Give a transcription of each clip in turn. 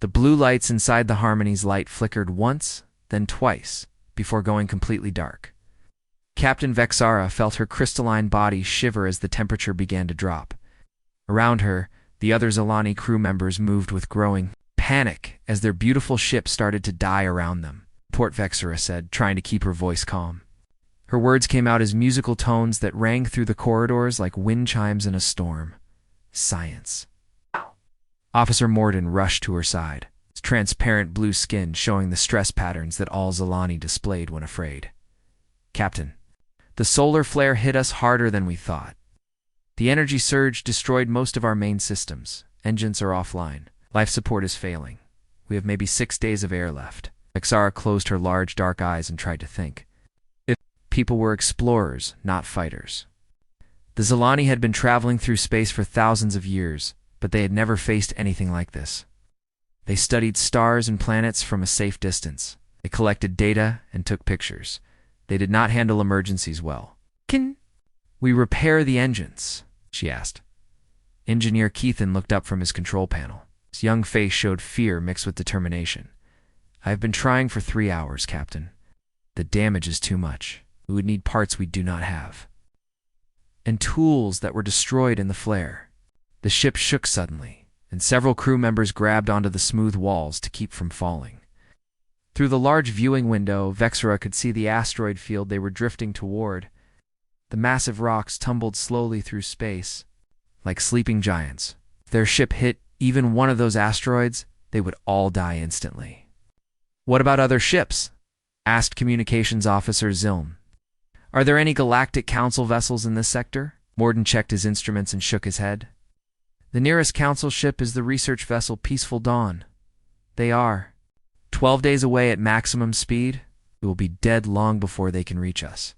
The blue lights inside the Harmony's light flickered once, then twice, before going completely dark. Captain Vexara felt her crystalline body shiver as the temperature began to drop. Around her, the other Zilani crew members moved with growing panic as their beautiful ship started to die around them. Port Vexara said, trying to keep her voice calm. Her words came out as musical tones that rang through the corridors like wind chimes in a storm. Science. Officer Morden rushed to her side, his transparent blue skin showing the stress patterns that all Zilani displayed when afraid. Captain, the solar flare hit us harder than we thought. The energy surge destroyed most of our main systems. Engines are offline. Life support is failing. We have maybe 6 days of air left. Vexara closed her large dark eyes and tried to think. If people were explorers, not fighters. The Zilani had been traveling through space for thousands of years, but they had never faced anything like this. They studied stars and planets from a safe distance. They collected data and took pictures. They did not handle emergencies well. Can we repair the engines? She asked. Engineer Keithan looked up from his control panel. His young face showed fear mixed with determination. I have been trying for 3 hours, Captain. The damage is too much. We would need parts we do not have. And tools that were destroyed in the flare. The ship shook suddenly, and several crew members grabbed onto the smooth walls to keep from falling. Through the large viewing window, Vexara could see the asteroid field they were drifting toward. The massive rocks tumbled slowly through space, like sleeping giants. If their ship hit even one of those asteroids, they would all die instantly. What about other ships? Asked Communications Officer Ziln. Are there any Galactic Council vessels in this sector? Morden checked his instruments and shook his head. The nearest Council ship is the research vessel Peaceful Dawn. They are 12 days away at maximum speed. We will be dead long before they can reach us.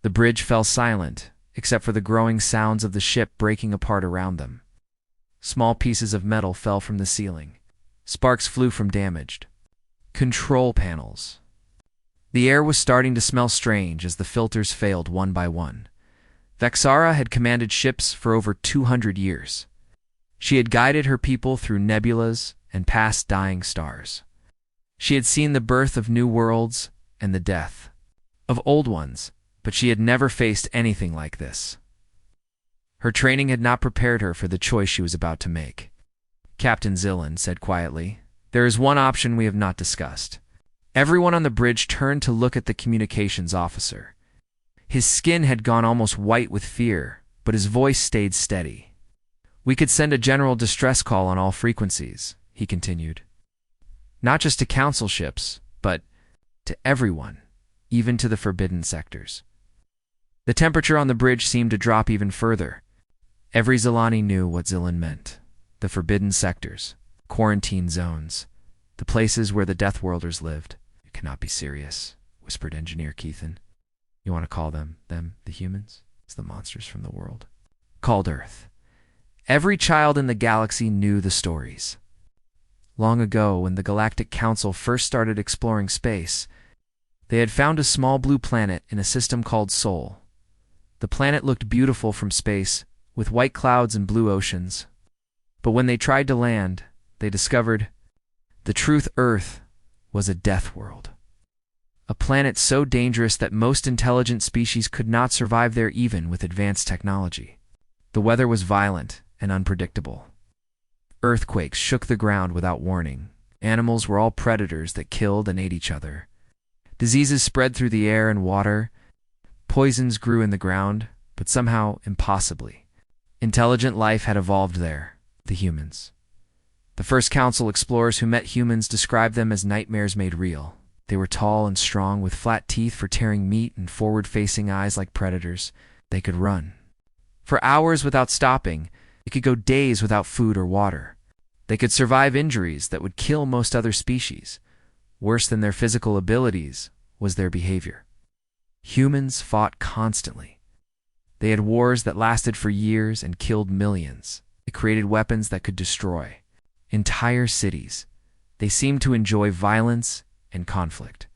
The bridge fell silent, except for the growing sounds of the ship breaking apart around them. Small pieces of metal fell from the ceiling. Sparks flew from damaged control panels. The air was starting to smell strange as the filters failed one by one. Vexara had commanded ships for over 200 years. She had guided her people through nebulas and past dying stars. She had seen the birth of new worlds and the death of old ones, but she had never faced anything like this. Her training had not prepared her for the choice she was about to make. Captain Zillan said quietly, "There is one option we have not discussed." Everyone on the bridge turned to look at the communications officer. His skin had gone almost white with fear, but his voice stayed steady. "We could send a general distress call on all frequencies," he continued. "Not just to council ships, but to everyone, even to the forbidden sectors." The temperature on the bridge seemed to drop even further. Every Zilani knew what Zillan meant. The forbidden sectors, quarantine zones, the places where the Deathworlders lived. "It cannot be serious," whispered Engineer Keithan. "You want to call them the humans? It's the monsters from the world." Called Earth. Every child in the galaxy knew the stories. Long ago, when the Galactic Council first started exploring space, they had found a small blue planet in a system called Sol. The planet looked beautiful from space, with white clouds and blue oceans. But when they tried to land, they discovered the truth: Earth was a death world. A planet so dangerous that most intelligent species could not survive there even with advanced technology. The weather was violent and unpredictable. Earthquakes shook the ground without warning. Animals were all predators that killed and ate each other. Diseases spread through the air and water. Poisons grew in the ground, but somehow impossibly. Intelligent life had evolved there, the humans. The first council explorers who met humans described them as nightmares made real. They were tall and strong, with flat teeth for tearing meat and forward-facing eyes like predators. They could run for hours without stopping. They could go days without food or water. They could survive injuries that would kill most other species. Worse than their physical abilities was their behavior. Humans fought constantly. They had wars that lasted for years and killed millions. They created weapons that could destroy entire cities. They seemed to enjoy violence and conflict.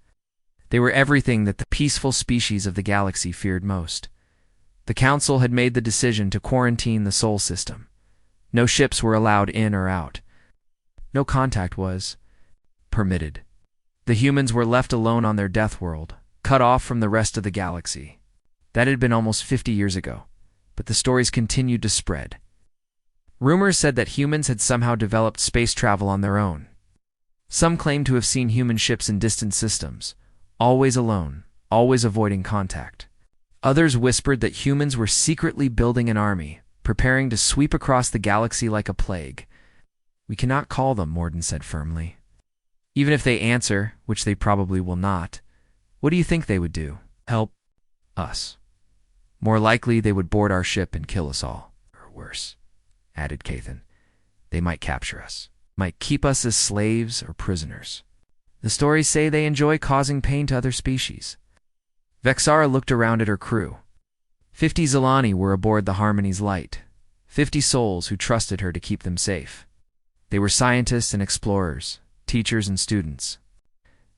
They were everything that the peaceful species of the galaxy feared most. The Council had made the decision to quarantine the Sol system. No ships were allowed in or out. No contact was permitted. The humans were left alone on their death world, cut off from the rest of the galaxy. That had been almost 50 years ago, but the stories continued to spread. Rumors said that humans had somehow developed space travel on their own. Some claimed to have seen human ships in distant systems, always alone, always avoiding contact. Others whispered that humans were secretly building an army, preparing to sweep across the galaxy like a plague. We cannot call them, Morden said firmly. Even if they answer, which they probably will not, what do you think they would do? Help us. More likely they would board our ship and kill us all. Or worse, added Cathan. They might capture us, might keep us as slaves or prisoners. The stories say they enjoy causing pain to other species. Vexara looked around at her crew. 50 Zilani were aboard the Harmony's Light, 50 souls who trusted her to keep them safe. They were scientists and explorers, teachers and students.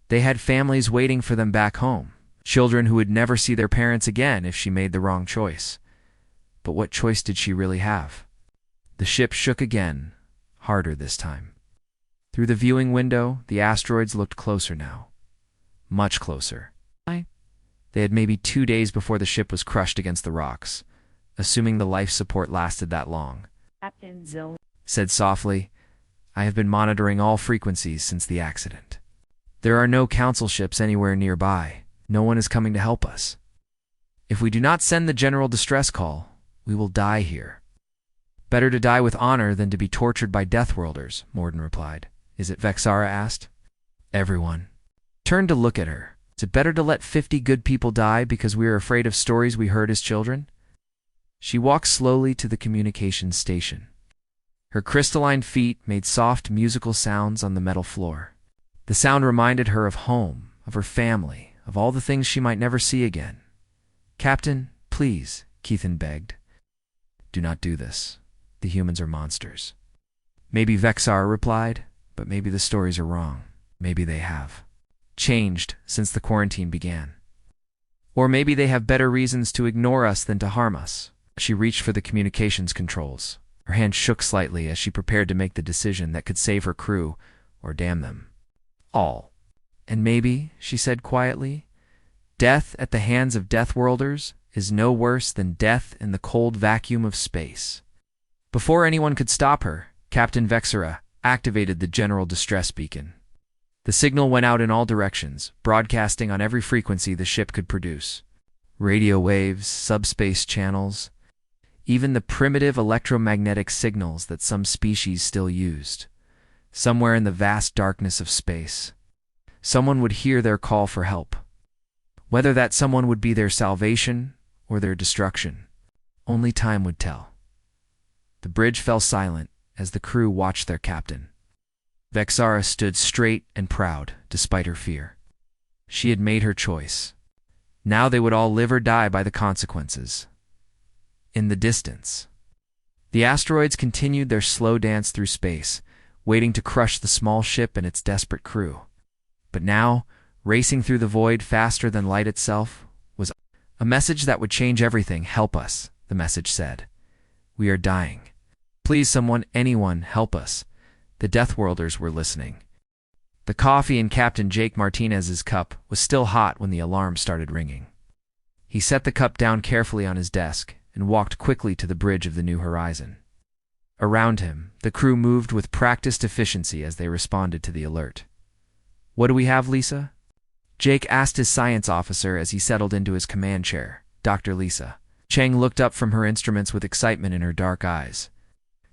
They had families waiting for them back home, children who would never see their parents again if she made the wrong choice. But what choice did she really have? The ship shook again, harder this time. Through the viewing window, the asteroids looked closer now. Much closer. They had maybe 2 days before the ship was crushed against the rocks, assuming the life support lasted that long. Captain Zil Said softly, I have been monitoring all frequencies since the accident. There are no council ships anywhere nearby. No one is coming to help us. If we do not send the general distress call, we will die here. Better to die with honor than to be tortured by Deathworlders, Morden replied. Is it? Vexara asked. Everyone turned to look at her. Is it better to let 50 good people die because we are afraid of stories we heard as children? She walked slowly to the communications station. Her crystalline feet made soft musical sounds on the metal floor. The sound reminded her of home, of her family, of all the things she might never see again. Captain, please, Keithan begged. Do not do this. The humans are monsters. Maybe Vexar replied, but maybe the stories are wrong. Maybe they have changed since the quarantine began. Or maybe they have better reasons to ignore us than to harm us. She reached for the communications controls. Her hand shook slightly as she prepared to make the decision that could save her crew or damn them all. And maybe, she said quietly, death at the hands of Deathworlders is no worse than death in the cold vacuum of space. Before anyone could stop her, Captain Vexara activated the general distress beacon. The signal went out in all directions, broadcasting on every frequency the ship could produce. Radio waves, subspace channels, even the primitive electromagnetic signals that some species still used. Somewhere in the vast darkness of space, someone would hear their call for help. Whether that someone would be their salvation or their destruction, only time would tell. The bridge fell silent as the crew watched their captain. Vexara stood straight and proud, despite her fear. She had made her choice. Now they would all live or die by the consequences. In the distance, the asteroids continued their slow dance through space, waiting to crush the small ship and its desperate crew. But now, racing through the void faster than light itself, was a message that would change everything. Help us, the message said. We are dying. Please someone, anyone, help us. The Deathworlders were listening. The coffee in Captain Jake Martinez's cup was still hot when the alarm started ringing. He set the cup down carefully on his desk and walked quickly to the bridge of the New Horizon. Around him, the crew moved with practiced efficiency as they responded to the alert. What do we have, Lisa? Jake asked his science officer as he settled into his command chair. Dr. Lisa. Cheng looked up from her instruments with excitement in her dark eyes.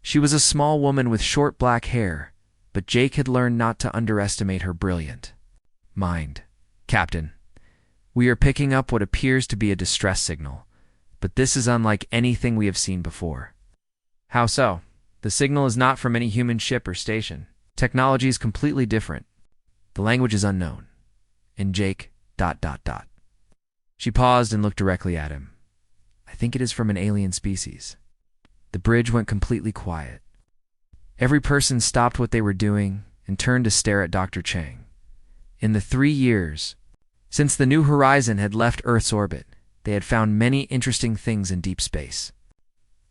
She was a small woman with short black hair, but Jake had learned not to underestimate her brilliant mind. Captain, we are picking up what appears to be a distress signal, but this is unlike anything we have seen before. How so? The signal is not from any human ship or station. Technology is completely different. The language is unknown. And Jake, ... She paused and looked directly at him. I think it is from an alien species. The bridge went completely quiet. Every person stopped what they were doing and turned to stare at Dr. Chang. In the 3 years since the New Horizon had left Earth's orbit, they had found many interesting things in deep space.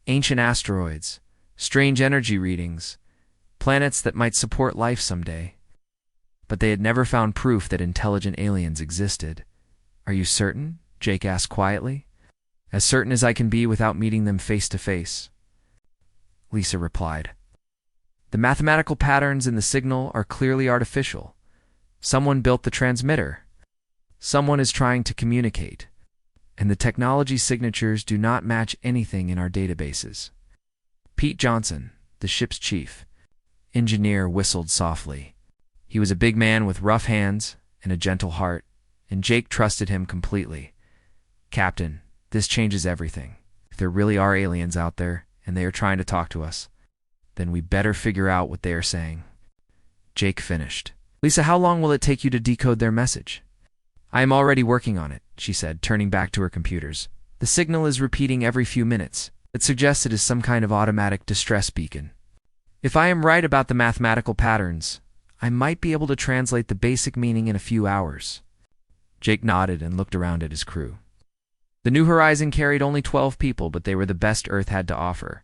Ancient asteroids, strange energy readings, planets that might support life someday. But they had never found proof that intelligent aliens existed. "Are you certain?" Jake asked quietly. "As certain as I can be without meeting them face to face," Lisa replied. "The mathematical patterns in the signal are clearly artificial. Someone built the transmitter. Someone is trying to communicate. And the technology signatures do not match anything in our databases." Pete Johnson, the ship's chief engineer, whistled softly. He was a big man with rough hands and a gentle heart, and Jake trusted him completely. "Captain, this changes everything. If there really are aliens out there and they are trying to talk to us, then we better figure out what they are saying." Jake finished. "Lisa, how long will it take you to decode their message?" "I am already working on it," she said, turning back to her computers. "The signal is repeating every few minutes. It suggests it is some kind of automatic distress beacon. If I am right about the mathematical patterns, I might be able to translate the basic meaning in a few hours." Jake nodded and looked around at his crew. The New Horizon carried only 12 people, but they were the best Earth had to offer.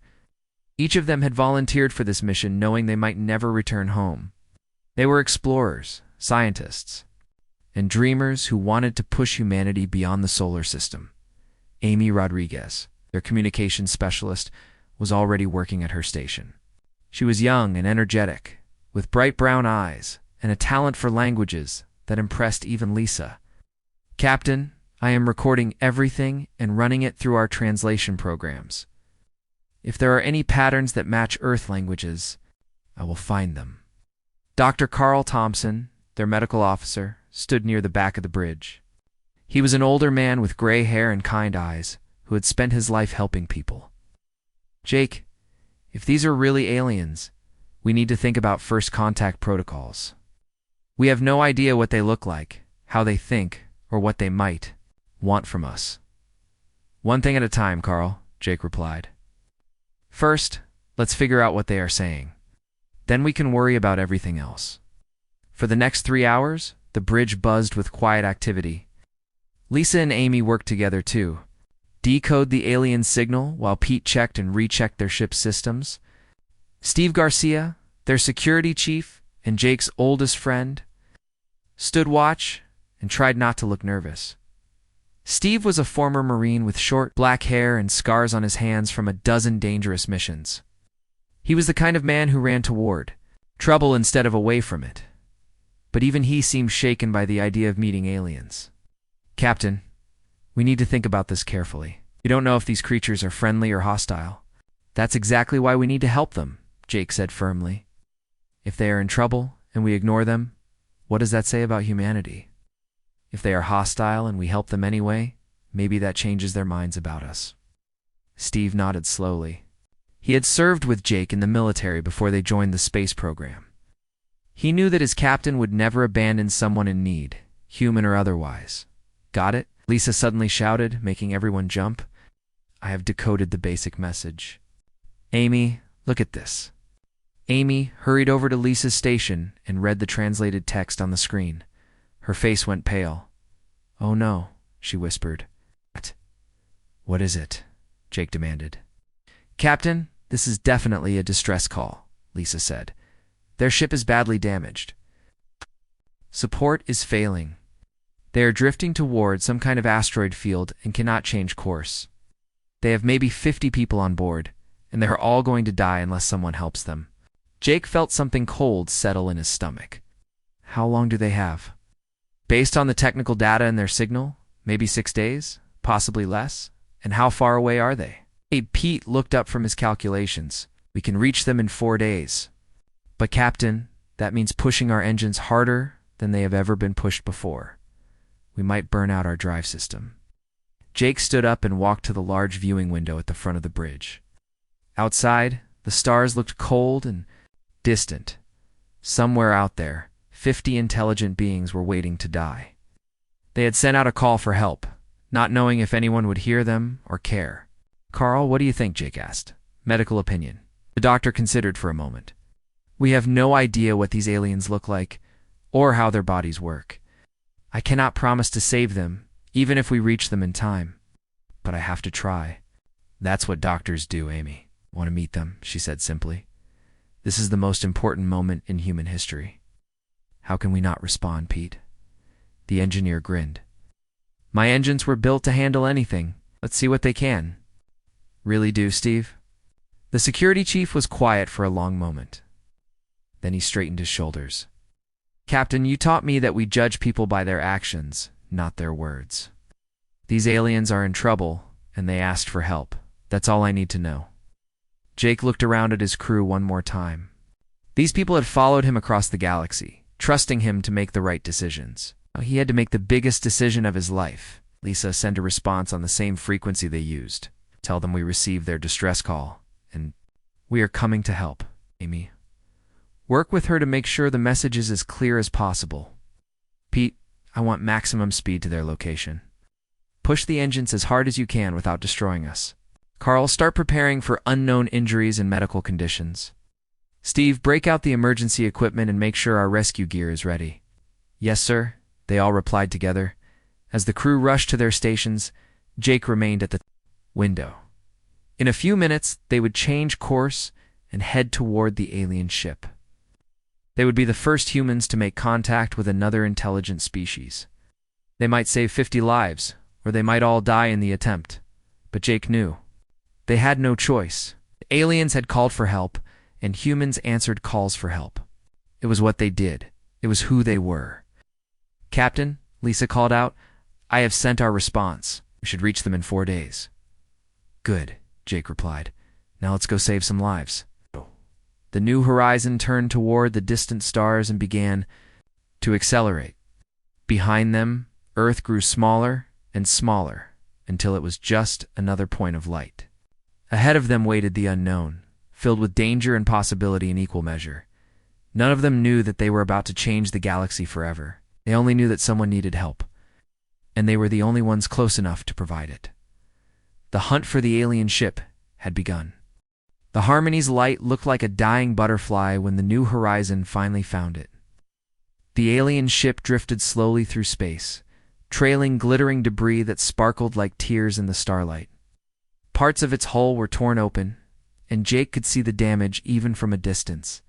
Each of them had volunteered for this mission knowing they might never return home. They were explorers, scientists, and dreamers who wanted to push humanity beyond the solar system. Amy Rodriguez, their communications specialist, was already working at her station. She was young and energetic, with bright brown eyes and a talent for languages that impressed even Lisa. "Captain, I am recording everything and running it through our translation programs. If there are any patterns that match Earth languages, I will find them." Dr. Carl Thompson, their medical officer, stood near the back of the bridge. He was an older man with gray hair and kind eyes who had spent his life helping people. "Jake, if these are really aliens, we need to think about first contact protocols. We have no idea what they look like, how they think, or what they might want from us." "One thing at a time, Carl," Jake replied. "First, let's figure out what they are saying. Then we can worry about everything else." For the next 3 hours, the bridge buzzed with quiet activity. Lisa and Amy worked together too. Decode the alien signal while Pete checked and rechecked their ship's systems. Steve Garcia, their security chief and Jake's oldest friend, stood watch and tried not to look nervous. Steve was a former Marine with short black hair and scars on his hands from a dozen dangerous missions. He was the kind of man who ran toward trouble instead of away from it. But even he seemed shaken by the idea of meeting aliens. "Captain, we need to think about this carefully. We don't know if these creatures are friendly or hostile. That's exactly why we need to help them," Jake said firmly. "If they are in trouble and we ignore them, what does that say about humanity? If they are hostile and we help them anyway, maybe that changes their minds about us." Steve nodded slowly. He had served with Jake in the military before they joined the space program. He knew that his captain would never abandon someone in need, human or otherwise. "Got it?" Lisa suddenly shouted, making everyone jump. "I have decoded the basic message. Amy, look at this." Amy hurried over to Lisa's station and read the translated text on the screen. Her face went pale. "Oh no," she whispered. What is it?" Jake demanded. "Captain, this is definitely a distress call," Lisa said. "Their ship is badly damaged. Support is failing. They are drifting toward some kind of asteroid field and cannot change course. They have maybe 50 people on board, and they are all going to die unless someone helps them." Jake felt something cold settle in his stomach. "How long do they have?" "Based on the technical data in their signal, maybe 6 days, possibly less. And how far away are they?" Pete looked up from his calculations. "We can reach them in 4 days. But Captain, that means pushing our engines harder than they have ever been pushed before. We might burn out our drive system." Jake stood up and walked to the large viewing window at the front of the bridge. Outside, the stars looked cold and distant. Somewhere out there, 50 intelligent beings were waiting to die. They had sent out a call for help, not knowing if anyone would hear them or care. "Carl, what do you think?" Jake asked. "Medical opinion." The doctor considered for a moment. "We have no idea what these aliens look like, or how their bodies work. I cannot promise to save them, even if we reach them in time. But I have to try." "That's what doctors do, Amy." "Want to meet them?" she said simply. This is the most important moment in human history. How can we not respond, Pete? The engineer grinned. My engines were built to handle anything. Let's see what they can. Really do, Steve? The security chief was quiet for a long moment. Then he straightened his shoulders. Captain, you taught me that we judge people by their actions, not their words. These aliens are in trouble, and they asked for help. That's all I need to know. Jake looked around at his crew one more time. These people had followed him across the galaxy, trusting him to make the right decisions. He had to make the biggest decision of his life. Lisa, send a response on the same frequency they used. Tell them we received their distress call, and we are coming to help. Amy, work with her to make sure the message is as clear as possible. Pete, I want maximum speed to their location. Push the engines as hard as you can without destroying us. Carl, start preparing for unknown injuries and medical conditions. Steve, break out the emergency equipment and make sure our rescue gear is ready. Yes, sir, they all replied together. As the crew rushed to their stations, Jake remained at the window. In a few minutes, they would change course and head toward the alien ship. They would be the first humans to make contact with another intelligent species. They might save 50 lives, or they might all die in the attempt. But Jake knew. They had no choice. The aliens had called for help, and humans answered calls for help. It was what they did. It was who they were. Captain, Lisa called out, I have sent our response. We should reach them in 4 days. Good, Jake replied. Now let's go save some lives. The new horizon turned toward the distant stars and began to accelerate. Behind them, Earth grew smaller and smaller until it was just another point of light. Ahead of them waited the unknown, filled with danger and possibility in equal measure. None of them knew that they were about to change the galaxy forever. They only knew that someone needed help, and they were the only ones close enough to provide it. The hunt for the alien ship had begun. The Harmony's light looked like a dying butterfly when the new horizon finally found it. The alien ship drifted slowly through space, trailing glittering debris that sparkled like tears in the starlight. Parts of its hull were torn open, and Jake could see the damage even from a distance.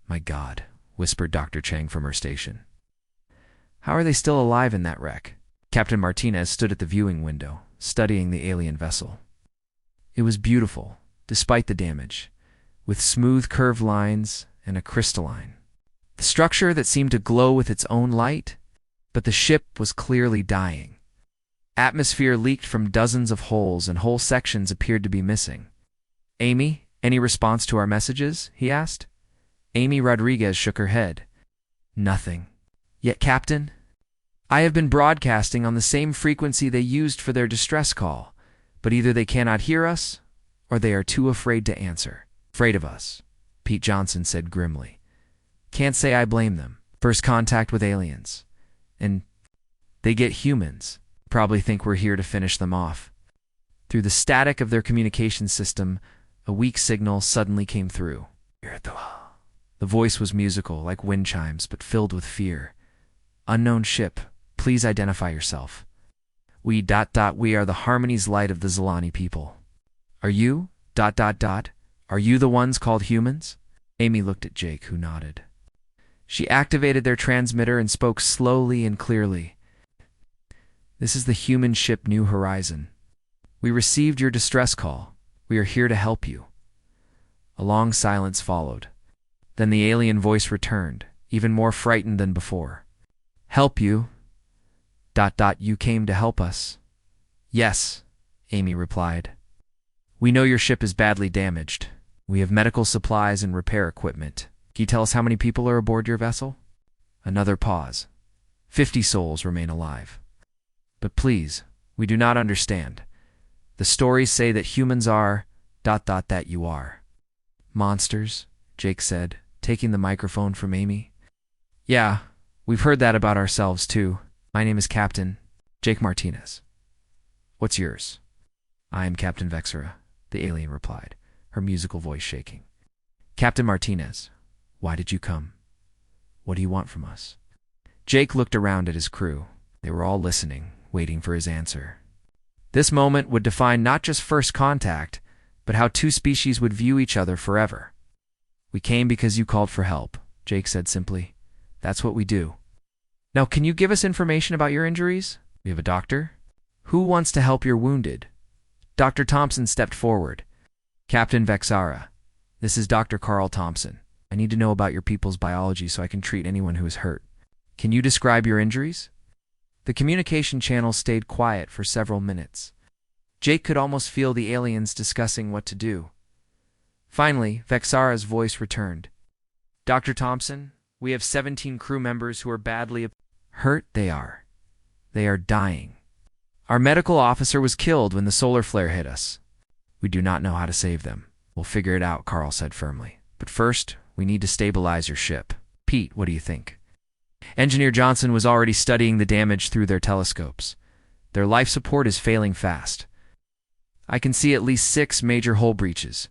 My God, whispered Dr. Chang from her station. How are they still alive in that wreck? Captain Martinez stood at the viewing window, studying the alien vessel. It was beautiful, despite the damage, with smooth curved lines and a crystalline. The structure that seemed to glow with its own light, but the ship was clearly dying. Atmosphere leaked from dozens of holes and whole sections appeared to be missing. Amy, any response to our messages? He asked. Amy Rodriguez shook her head. Nothing. Yet, Captain, I have been broadcasting on the same frequency they used for their distress call, but either they cannot hear us, or they are too afraid to answer. Afraid of us, Pete Johnson said grimly. Can't say I blame them. First contact with aliens. And they get humans. Probably think we're here to finish them off. Through the static of their communication system, a weak signal suddenly came through. The voice was musical, like wind chimes, but filled with fear. Unknown ship, please identify yourself. We are the Harmony's light of the Zilani people. Are you, are you the ones called humans? Amy looked at Jake, who nodded. She activated their transmitter and spoke slowly and clearly. This is the human ship New Horizon. We received your distress call. We are here to help you. A long silence followed. Then the alien voice returned, even more frightened than before. Help you? You came to help us. Yes, Amy replied. We know your ship is badly damaged. We have medical supplies and repair equipment. Can you tell us how many people are aboard your vessel? Another pause. 50 souls remain alive. But please, we do not understand. The stories say that humans are... that you are. Monsters, Jake said, taking the microphone from Amy. Yeah, we've heard that about ourselves too. My name is Captain Jake Martinez. What's yours? I am Captain Vexera, the alien replied, her musical voice shaking. Captain Martinez, why did you come? What do you want from us? Jake looked around at his crew. They were all listening, waiting for his answer. This moment would define not just first contact, but how two species would view each other forever. We came because you called for help, Jake said simply. That's what we do. Now, can you give us information about your injuries? We have a doctor? Who wants to help your wounded? Dr. Thompson stepped forward. Captain Vexara, this is Dr. Carl Thompson. I need to know about your people's biology so I can treat anyone who is hurt. Can you describe your injuries? The communication channel stayed quiet for several minutes. Jake could almost feel the aliens discussing what to do. Finally, Vexara's voice returned. Dr. Thompson, we have 17 crew members who are badly hurt. They are dying. Our medical officer was killed when the solar flare hit us. We do not know how to save them. We'll figure it out, Carl said firmly. But first, we need to stabilize your ship. Pete, what do you think? Engineer Johnson was already studying the damage through their telescopes. Their life support is failing fast. I can see at least 6 major hull breaches.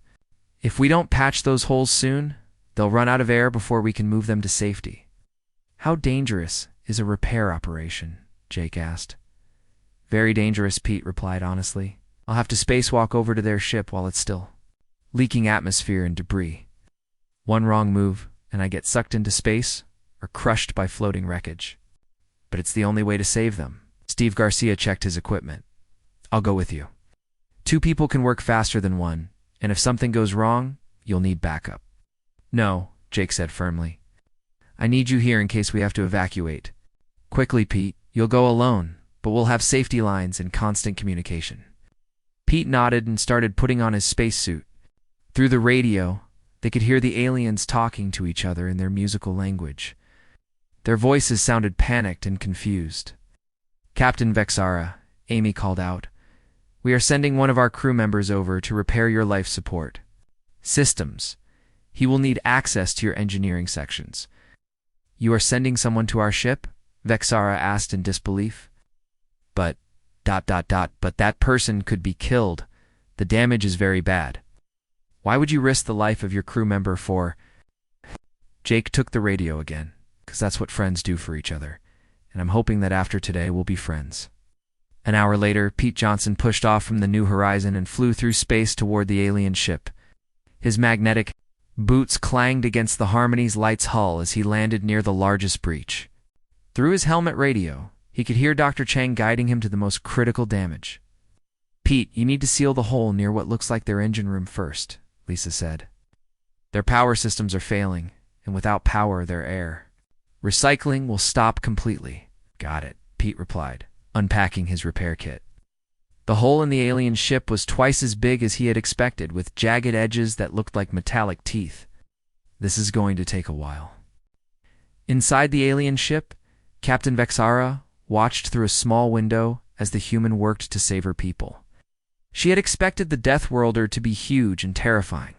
If we don't patch those holes soon, they'll run out of air before we can move them to safety. How dangerous is a repair operation? Jake asked. Very dangerous, Pete replied honestly. I'll have to spacewalk over to their ship while it's still leaking atmosphere and debris. One wrong move, and I get sucked into space or crushed by floating wreckage. But it's the only way to save them. Steve Garcia checked his equipment. I'll go with you. 2 people can work faster than 1, and if something goes wrong, you'll need backup. No, Jake said firmly. I need you here in case we have to evacuate. Quickly, Pete. You'll go alone, but we'll have safety lines and constant communication. Pete nodded and started putting on his spacesuit. Through the radio, they could hear the aliens talking to each other in their musical language. Their voices sounded panicked and confused. Captain Vexara, Amy called out. We are sending one of our crew members over to repair your life support systems. He will need access to your engineering sections. You are sending someone to our ship? Vexara asked in disbelief. But that person could be killed. The damage is very bad. Why would you risk the life of your crew member for... Jake took the radio again, because that's what friends do for each other, and I'm hoping that after today we'll be friends. An hour later, Pete Johnson pushed off from the New Horizon and flew through space toward the alien ship. His magnetic boots clanged against the Harmony's light's hull as he landed near the largest breach. Through his helmet radio, he could hear Dr. Chang guiding him to the most critical damage. Pete, you need to seal the hole near what looks like their engine room first, Lisa said. Their power systems are failing, and without power, their air recycling will stop completely. Got it, Pete replied, unpacking his repair kit. The hole in the alien ship was twice as big as he had expected, with jagged edges that looked like metallic teeth. This is going to take a while. Inside the alien ship, Captain Vexara watched through a small window as the human worked to save her people. She had expected the Deathworlder to be huge and terrifying,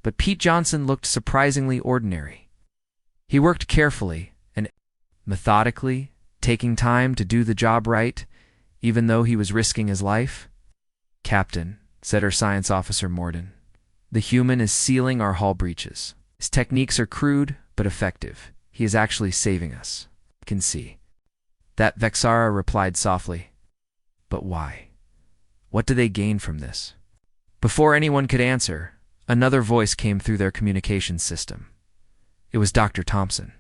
but Pete Johnson looked surprisingly ordinary. He worked carefully and methodically, taking time to do the job right, even though he was risking his life. Captain, said her science officer Morden, the human is sealing our hull breaches. His techniques are crude but effective. He is actually saving us. I can see. That Vexara replied softly. But why? What do they gain from this? Before anyone could answer, another voice came through their communications system. It was Dr. Thompson.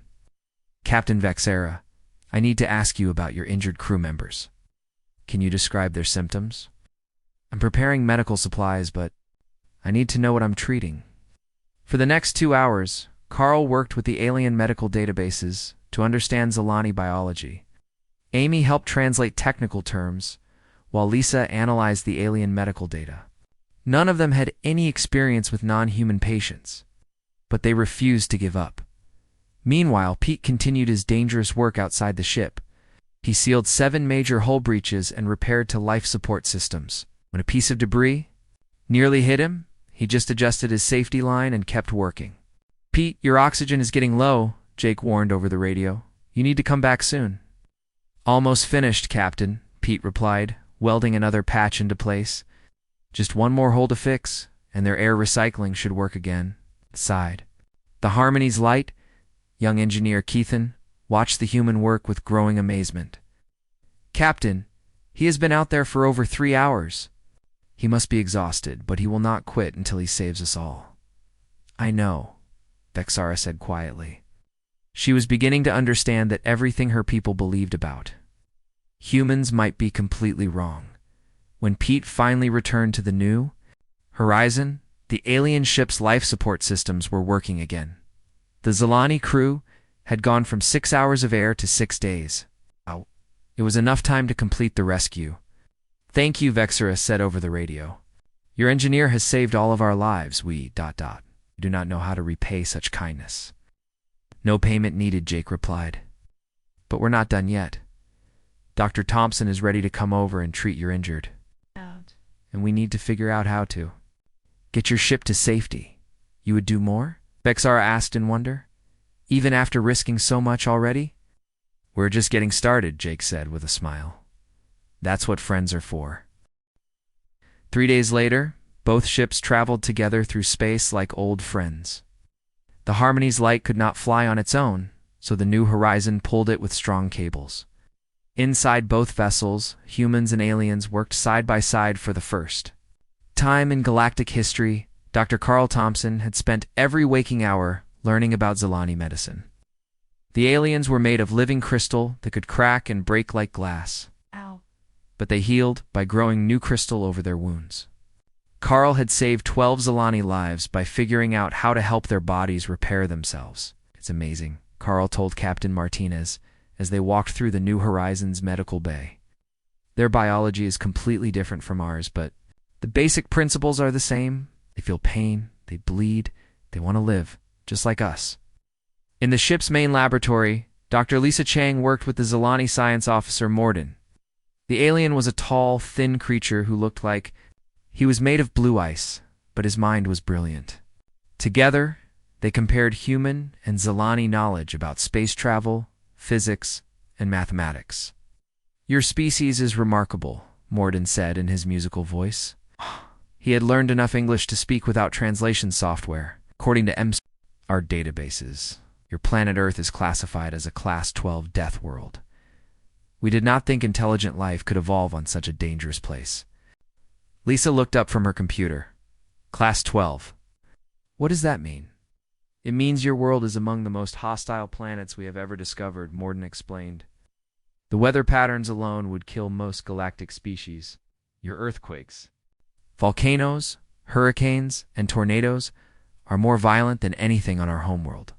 Captain Vexara, I need to ask you about your injured crew members. Can you describe their symptoms? I'm preparing medical supplies, but I need to know what I'm treating. For the next 2 hours, Carl worked with the alien medical databases to understand Zilani biology. Amy helped translate technical terms, while Lisa analyzed the alien medical data. None of them had any experience with non-human patients, but they refused to give up. Meanwhile, Pete continued his dangerous work outside the ship. He sealed 7 major hull breaches and repaired to life support systems. When a piece of debris nearly hit him, he just adjusted his safety line and kept working. Pete, your oxygen is getting low, Jake warned over the radio. You need to come back soon. Almost finished, Captain, Pete replied, welding another patch into place. Just one more hole to fix, and their air recycling should work again. Sighed. The Harmony's light, young engineer Keithan, watched the human work with growing amazement. Captain, he has been out there for over 3 hours. He must be exhausted, but he will not quit until he saves us all. I know. Vexara said quietly. She was beginning to understand that everything her people believed about humans might be completely wrong. When Pete finally returned to the New Horizon, the alien ship's life support systems were working again. The Zilani crew had gone from 6 hours of air to 6 days. It was enough time to complete the rescue. "Thank you," Vexara said over the radio. "Your engineer has saved all of our lives. We do not know how to repay such kindness." "No payment needed," Jake replied. "But we're not done yet. Dr. Thompson is ready to come over and treat your injured. And we need to figure out how to get your ship to safety." "You would do more?" Vexara asked in wonder. "Even after risking so much already?" "We're just getting started," Jake said with a smile. "That's what friends are for." 3 days later, both ships traveled together through space like old friends. The Harmony's light could not fly on its own, so the New Horizon pulled it with strong cables. Inside both vessels, humans and aliens worked side by side for the first time in galactic history. Dr. Carl Thompson had spent every waking hour learning about Zilani medicine. The aliens were made of living crystal that could crack and break like glass. But they healed by growing new crystal over their wounds. Carl had saved 12 Zilani lives by figuring out how to help their bodies repair themselves. "It's amazing," Carl told Captain Martinez as they walked through the New Horizons medical bay. "Their biology is completely different from ours, but the basic principles are the same. They feel pain, they bleed, they want to live, just like us." In the ship's main laboratory, Dr. Lisa Chang worked with the Zilani science officer Morden. The alien was a tall, thin creature who looked like he was made of blue ice, but his mind was brilliant. Together, they compared human and Zilani knowledge about space travel, physics, and mathematics. "Your species is remarkable," Morden said in his musical voice. He had learned enough English to speak without translation software. "According to our databases, your planet Earth is classified as a Class 12 death world. We did not think intelligent life could evolve on such a dangerous place." Lisa looked up from her computer. "Class 12. What does that mean?" "It means your world is among the most hostile planets we have ever discovered," Morden explained. "The weather patterns alone would kill most galactic species. Your earthquakes, volcanoes, hurricanes, and tornadoes are more violent than anything on our homeworld.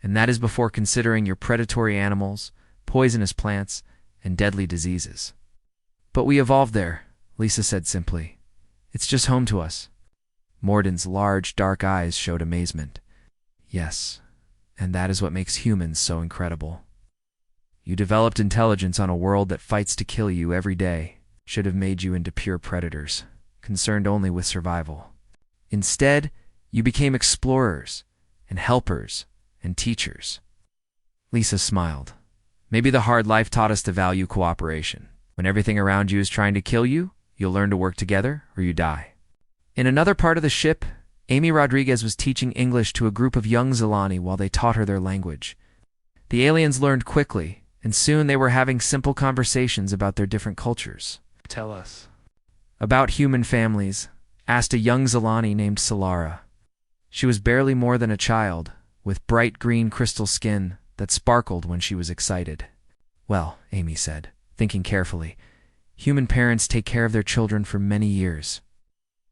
And that is before considering your predatory animals, poisonous plants, and deadly diseases." "But we evolved there," Lisa said simply. "It's just home to us." Morden's large, dark eyes showed amazement. "Yes, and that is what makes humans so incredible. You developed intelligence on a world that fights to kill you every day. Should have made you into pure predators, concerned only with survival. Instead, you became explorers, and helpers, and teachers." Lisa smiled. "Maybe the hard life taught us to value cooperation. When everything around you is trying to kill you, you'll learn to work together, or you die." In another part of the ship, Amy Rodriguez was teaching English to a group of young Zilani while they taught her their language. The aliens learned quickly, and soon they were having simple conversations about their different cultures. "Tell us about human families," asked a young Zilani named Solara. She was barely more than a child, with bright green crystal skin that sparkled when she was excited. "Well," Amy said, thinking carefully, "human parents take care of their children for many years.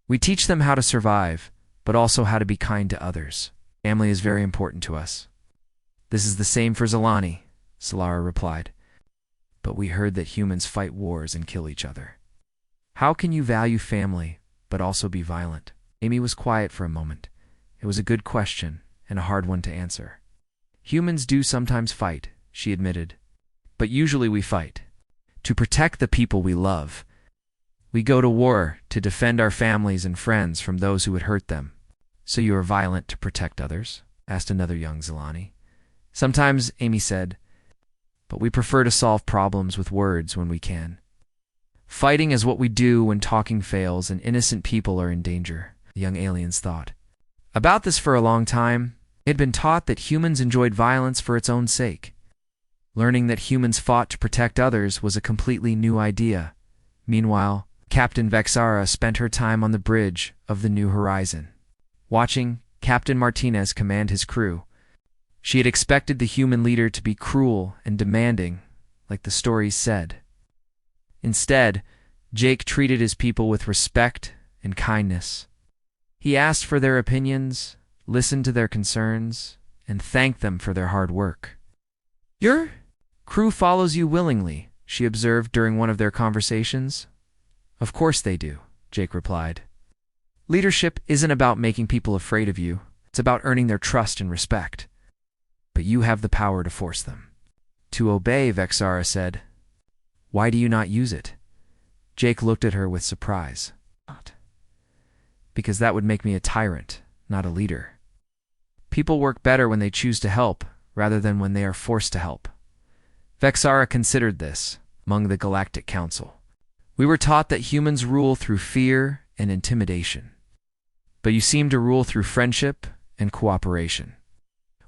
We teach them how to survive, but also how to be kind to others. Family is very important to us." "This is the same for Zilani," Solara replied. "But we heard that humans fight wars and kill each other. How can you value family, but also be violent?" Amy was quiet for a moment. It was a good question, and a hard one to answer. "Humans do sometimes fight," she admitted. "But usually we fight to protect the people we love. We go to war to defend our families and friends from those who would hurt them." "So you are violent to protect others?" asked another young Zilani. "Sometimes," Amy said, "but we prefer to solve problems with words when we can. Fighting is what we do when talking fails and innocent people are in danger," the young aliens thought. About this for a long time, they had been taught that humans enjoyed violence for its own sake. Learning that humans fought to protect others was a completely new idea. Meanwhile, Captain Vexara spent her time on the bridge of the New Horizon, watching Captain Martinez command his crew. She had expected the human leader to be cruel and demanding, like the stories said. Instead, Jake treated his people with respect and kindness. He asked for their opinions, listened to their concerns, and thanked them for their hard work. "Your crew follows you willingly," she observed during one of their conversations. "Of course they do," Jake replied. "Leadership isn't about making people afraid of you. It's about earning their trust and respect. But you have the power to force them to obey," Vexara said. "Why do you not use it?" Jake looked at her with surprise. "Because that would make me a tyrant, not a leader. People work better when they choose to help, rather than when they are forced to help." Vexara considered this among the Galactic Council. "We were taught that humans rule through fear and intimidation. But you seem to rule through friendship and cooperation."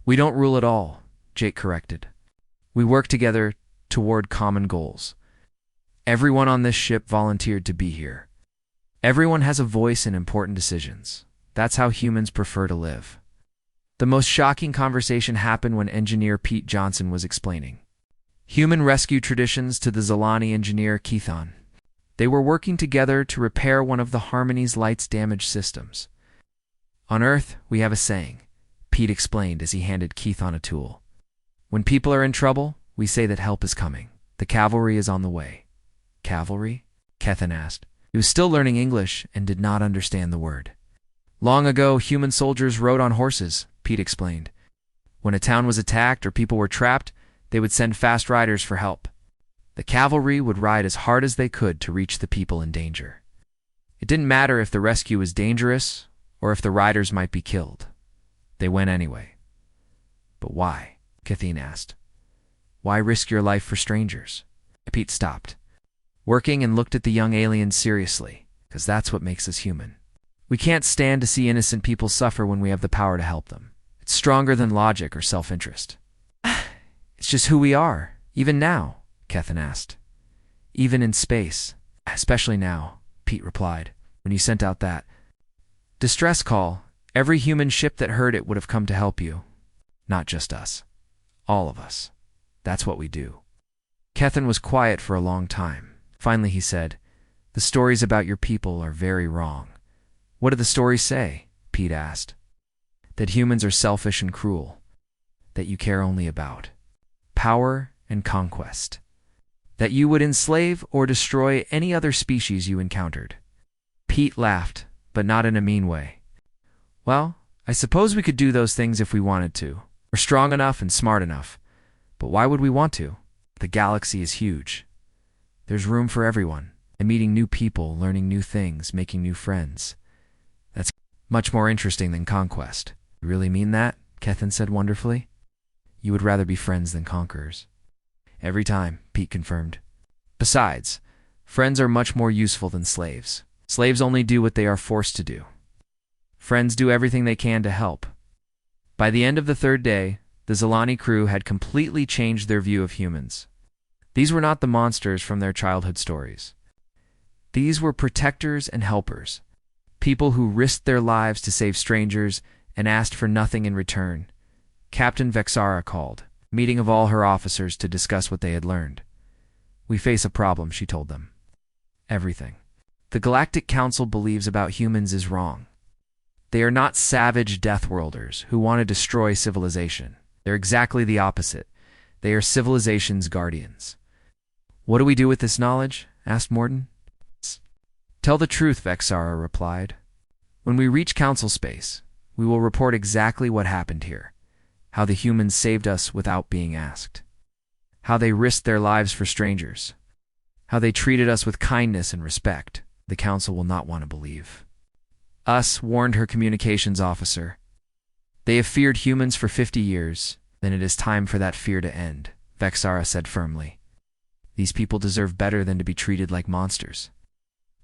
"We don't rule at all," Jake corrected. "We work together toward common goals. Everyone on this ship volunteered to be here. Everyone has a voice in important decisions. That's how humans prefer to live." The most shocking conversation happened when engineer Pete Johnson was explaining human rescue traditions to the Zalani engineer Keithon. They were working together to repair one of the Harmony's light's damaged systems. "On Earth, we have a saying," Pete explained as he handed Keithon a tool. "When people are in trouble, we say that help is coming. The cavalry is on the way." "Cavalry?" Kethan asked. He was still learning English and did not understand the word. "Long ago, human soldiers rode on horses," Pete explained. "When a town was attacked or people were trapped, they would send fast riders for help. The cavalry would ride as hard as they could to reach the people in danger. It didn't matter if the rescue was dangerous or if the riders might be killed. They went anyway." "But why?" Kathleen asked. "Why risk your life for strangers?" Pete stopped, working, and looked at the young alien seriously, because that's what makes us human. "We can't stand to see innocent people suffer when we have the power to help them. It's stronger than logic or self-interest." "It's just who we are, even now," Kethan asked. "Even in space." "Especially now," Pete replied. "When you sent out that distress call, every human ship that heard it would have come to help you. Not just us. All of us. That's what we do." Kethan was quiet for a long time. Finally he said, "The stories about your people are very wrong." "What do the stories say?" Pete asked. "That humans are selfish and cruel. That you care only about power and conquest. That you would enslave or destroy any other species you encountered." Pete laughed, but not in a mean way. "Well, I suppose we could do those things if we wanted to. We're strong enough and smart enough. But why would we want to? The galaxy is huge. There's room for everyone, and meeting new people, learning new things, making new friends. That's much more interesting than conquest." "You really mean that?" Kethan said wonderfully. "You would rather be friends than conquerors." "Every time," Pete confirmed. "Besides, friends are much more useful than slaves. Slaves only do what they are forced to do. Friends do everything they can to help." By the end of the third day, the Zalani crew had completely changed their view of humans. These were not the monsters from their childhood stories. These were protectors and helpers, people who risked their lives to save strangers and asked for nothing in return. Captain Vexara called a meeting of all her officers to discuss what they had learned. "We face a problem," she told them. "Everything the Galactic Council believes about humans is wrong. They are not savage Deathworlders who want to destroy civilization. They're exactly the opposite. They are civilization's guardians." "What do we do with this knowledge?" asked Morden. "Tell the truth," Vexara replied. "When we reach Council space, we will report exactly what happened here. How the humans saved us without being asked. How they risked their lives for strangers. How they treated us with kindness and respect. The Council will not want to believe." "Us," warned her communications officer. "They have feared humans for 50 years. Then it is time for that fear to end," Vexara said firmly. "These people deserve better than to be treated like monsters.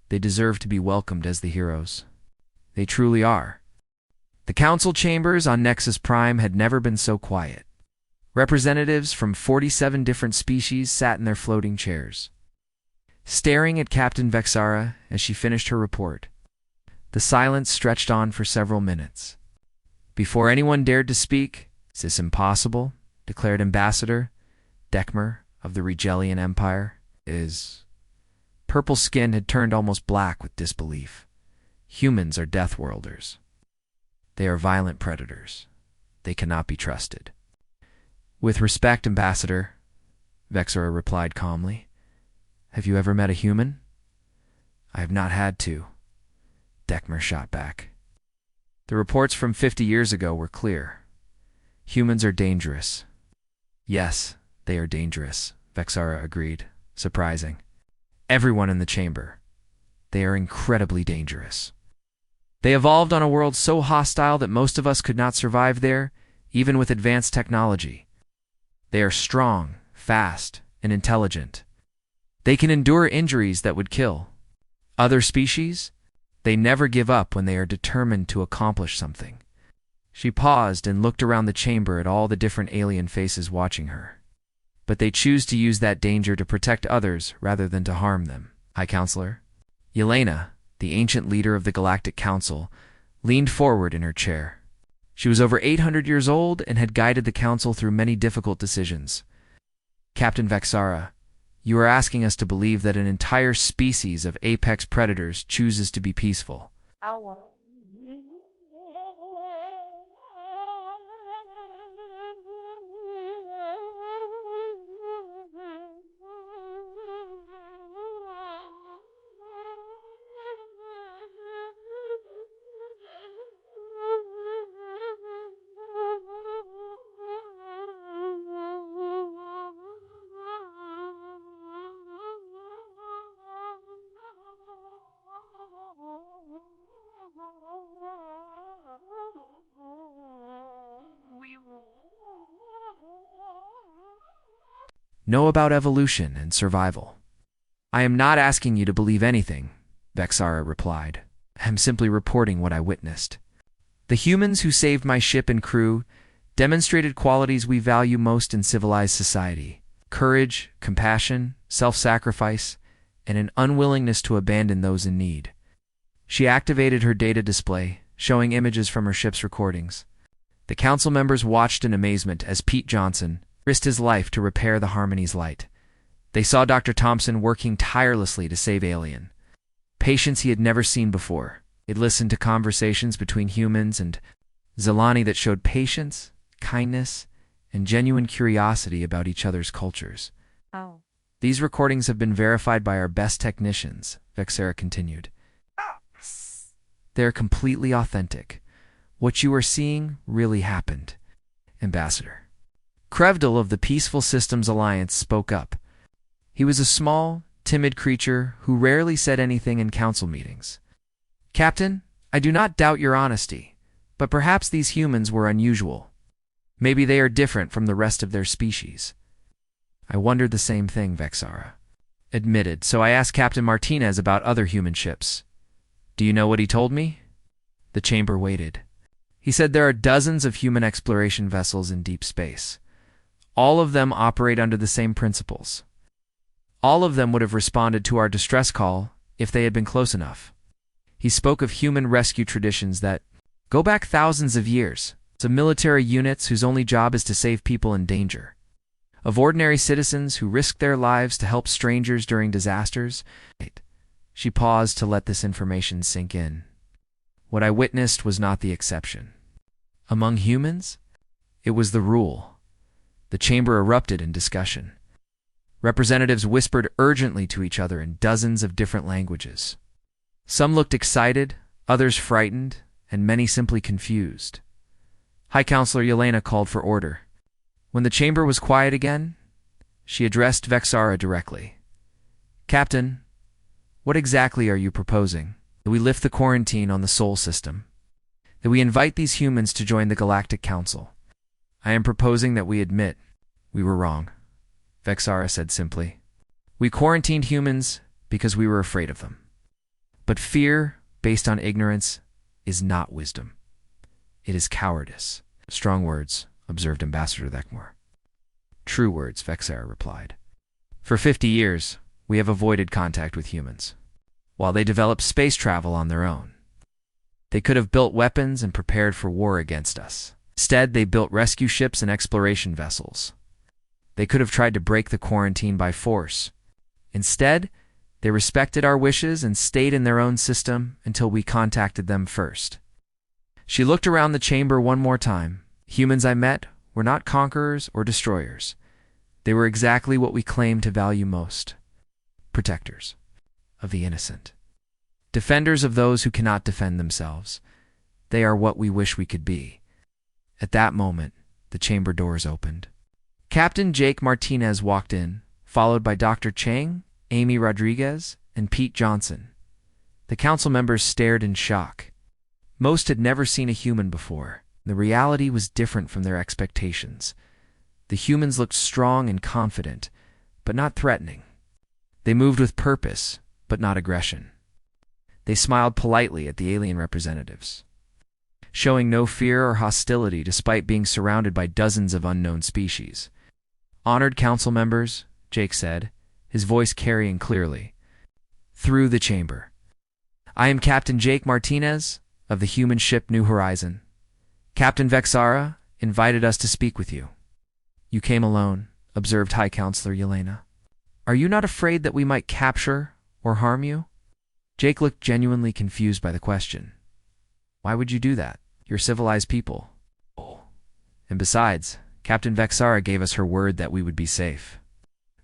They deserve to be welcomed as the heroes. They truly are." The council chambers on Nexus Prime had never been so quiet. Representatives from 47 different species sat in their floating chairs, staring at Captain Vexara as she finished her report. The silence stretched on for several minutes. Before anyone dared to speak, "Is this impossible?" declared Ambassador Dekmer of the Regelian Empire. His purple skin had turned almost black with disbelief. Humans are Deathworlders. They are violent predators. They cannot be trusted. "With respect, Ambassador," Vexora replied calmly. "Have you ever met a human?" "I have not had to," Dekmer shot back. "The reports from 50 years ago were clear. Humans are dangerous." "Yes, they are dangerous," Vexara agreed, surprising. "Everyone in the chamber. They are incredibly dangerous. They evolved on a world so hostile that most of us could not survive there, even with advanced technology. They are strong, fast, and intelligent. They can endure injuries that would kill. Other species? They never give up when they are determined to accomplish something." She paused and looked around the chamber at all the different alien faces watching her. "But they choose to use that danger to protect others rather than to harm them." High Counselor Yelena, the ancient leader of the Galactic Council, leaned forward in her chair. She was over 800 years old and had guided the Council through many difficult decisions. "Captain Vexara, you are asking us to believe that an entire species of apex predators chooses to be peaceful." "Know about evolution and survival." "I am not asking you to believe anything," Vexara replied. "I am simply reporting what I witnessed. The humans who saved my ship and crew demonstrated qualities we value most in civilized society: courage, compassion, self-sacrifice, and an unwillingness to abandon those in need." She activated her data display, showing images from her ship's recordings. The council members watched in amazement as Pete Johnson risked his life to repair the Harmony's light. They saw Dr. Thompson working tirelessly to save Alien. Patience he had never seen before. It listened to conversations between humans and Zelani that showed patience, kindness, and genuine curiosity about each other's cultures. Oh. "These recordings have been verified by our best technicians," Vexera continued. "They're completely authentic. What you are seeing really happened." Ambassador Krevdal of the Peaceful Systems Alliance spoke up. He was a small, timid creature who rarely said anything in council meetings. "Captain, I do not doubt your honesty, but perhaps these humans were unusual. Maybe they are different from the rest of their species." "I wondered the same thing," Vexara admitted, "so I asked Captain Martinez about other human ships. Do you know what he told me?" The chamber waited. "He said there are dozens of human exploration vessels in deep space. All of them operate under the same principles. All of them would have responded to our distress call if they had been close enough." He spoke of human rescue traditions that go back thousands of years, of military units whose only job is to save people in danger, of ordinary citizens who risk their lives to help strangers during disasters. She paused to let this information sink in. What I witnessed was not the exception. Among humans, it was the rule. The chamber erupted in discussion. Representatives whispered urgently to each other in dozens of different languages. Some looked excited, others frightened, and many simply confused. High Counselor Yelena called for order. When the chamber was quiet again, she addressed Vexara directly. "Captain, what exactly are you proposing? That we lift the quarantine on the Sol system? That we invite these humans to join the Galactic Council? I am proposing that we admit we were wrong," Vexara said simply. "We quarantined humans because we were afraid of them. But fear, based on ignorance, is not wisdom. It is cowardice." "Strong words," observed Ambassador Dekmore. "True words," Vexara replied. "For 50 years, we have avoided contact with humans, while they develop space travel on their own. They could have built weapons and prepared for war against us. Instead, they built rescue ships and exploration vessels. They could have tried to break the quarantine by force. Instead, they respected our wishes and stayed in their own system until we contacted them first. She looked around the chamber one more time. Humans I met were not conquerors or destroyers. They were exactly what we claim to value most: protectors of the innocent, defenders of those who cannot defend themselves. They are what we wish we could be. At that moment, the chamber doors opened. Captain Jake Martinez walked in, followed by Dr. Chang, Amy Rodriguez, and Pete Johnson. The council members stared in shock. Most had never seen a human before. The reality was different from their expectations. The humans looked strong and confident, but not threatening. They moved with purpose, but not aggression. They smiled politely at the alien representatives, showing no fear or hostility despite being surrounded by dozens of unknown species. "Honored council members," Jake said, his voice carrying clearly through the chamber. "I am Captain Jake Martinez of the human ship New Horizon. Captain Vexara invited us to speak with you." "You came alone," observed High Counselor Yelena. "Are you not afraid that we might capture or harm you?" Jake looked genuinely confused by the question. "Why would you do that? You're civilized people. And besides, Captain Vexara gave us her word that we would be safe."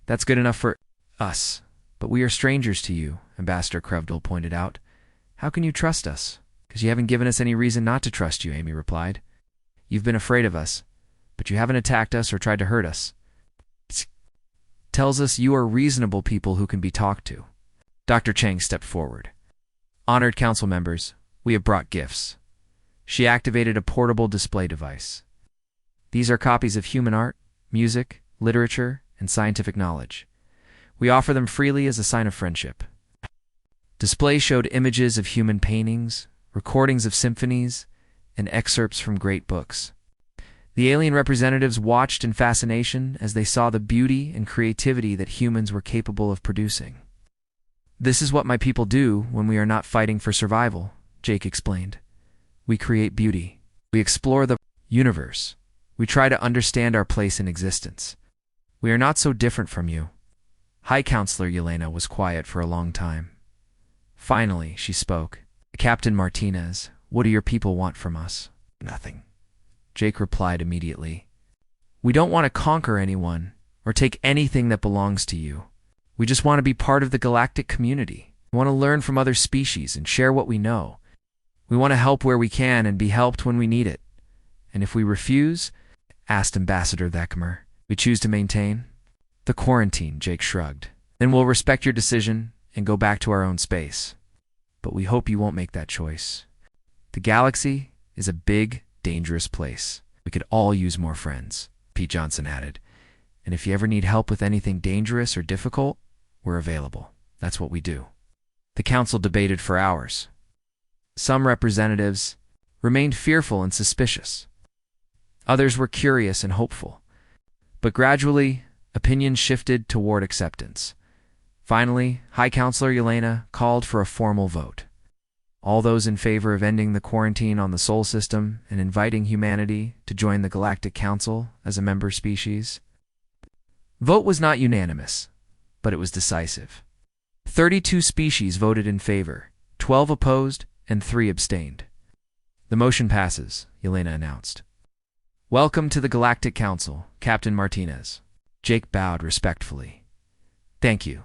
"That's good enough for us, but we are strangers to you," Ambassador Krevdal pointed out. "How can you trust us?" "Because you haven't given us any reason not to trust you," Amy replied. "You've been afraid of us, but you haven't attacked us or tried to hurt us. It tells us you are reasonable people who can be talked to." Dr. Chang stepped forward. "Honored council members, we have brought gifts." She activated a portable display device. "These are copies of human art, music, literature, and scientific knowledge. We offer them freely as a sign of friendship." Display showed images of human paintings, recordings of symphonies, and excerpts from great books. The alien representatives watched in fascination as they saw the beauty and creativity that humans were capable of producing. "This is what my people do when we are not fighting for survival," Jake explained. "We create beauty. We explore the universe. We try to understand our place in existence. We are not so different from you." High Counselor Yelena was quiet for a long time. Finally, she spoke. "Captain Martinez, what do your people want from us?" "Nothing," Jake replied immediately. "We don't want to conquer anyone or take anything that belongs to you. We just want to be part of the galactic community. We want to learn from other species and share what we know. We want to help where we can and be helped when we need it. And if we refuse," asked Ambassador Thekmer, "we choose to maintain the quarantine," Jake shrugged. "Then we'll respect your decision and go back to our own space. But we hope you won't make that choice. The galaxy is a big, dangerous place. We could all use more friends," Pete Johnson added. "And if you ever need help with anything dangerous or difficult, we're available. That's what we do." The council debated for hours. Some representatives remained fearful and suspicious. Others were curious and hopeful. But gradually, opinions shifted toward acceptance. Finally, High Counselor Yelena called for a formal vote. All those in favor of ending the quarantine on the Sol system and inviting humanity to join the Galactic Council as a member species. Vote was not unanimous, but it was decisive. 32 species voted in favor, 12 opposed, and 3 abstained. "The motion passes," Yelena announced. "Welcome to the Galactic Council, Captain Martinez." Jake bowed respectfully. "Thank you.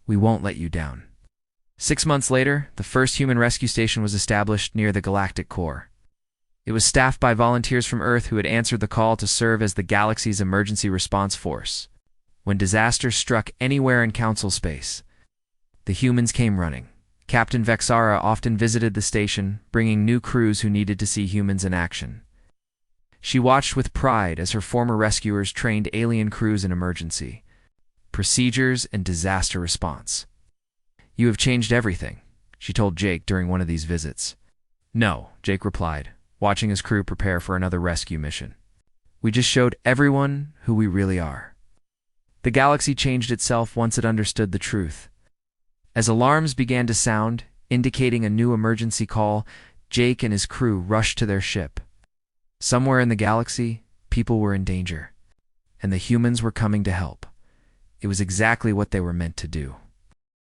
We won't let you down." 6 months later, the first human rescue station was established near the Galactic core. It was staffed by volunteers from Earth who had answered the call to serve as the galaxy's emergency response force. When disaster struck anywhere in Council space, the humans came running. Captain Vexara often visited the station, bringing new crews who needed to see humans in action. She watched with pride as her former rescuers trained alien crews in emergency procedures and disaster response. "You have changed everything," she told Jake during one of these visits. "No," Jake replied, watching his crew prepare for another rescue mission. "We just showed everyone who we really are." The galaxy changed itself once it understood the truth. As alarms began to sound, indicating a new emergency call, Jake and his crew rushed to their ship. Somewhere in the galaxy, people were in danger, and the humans were coming to help. It was exactly what they were meant to do.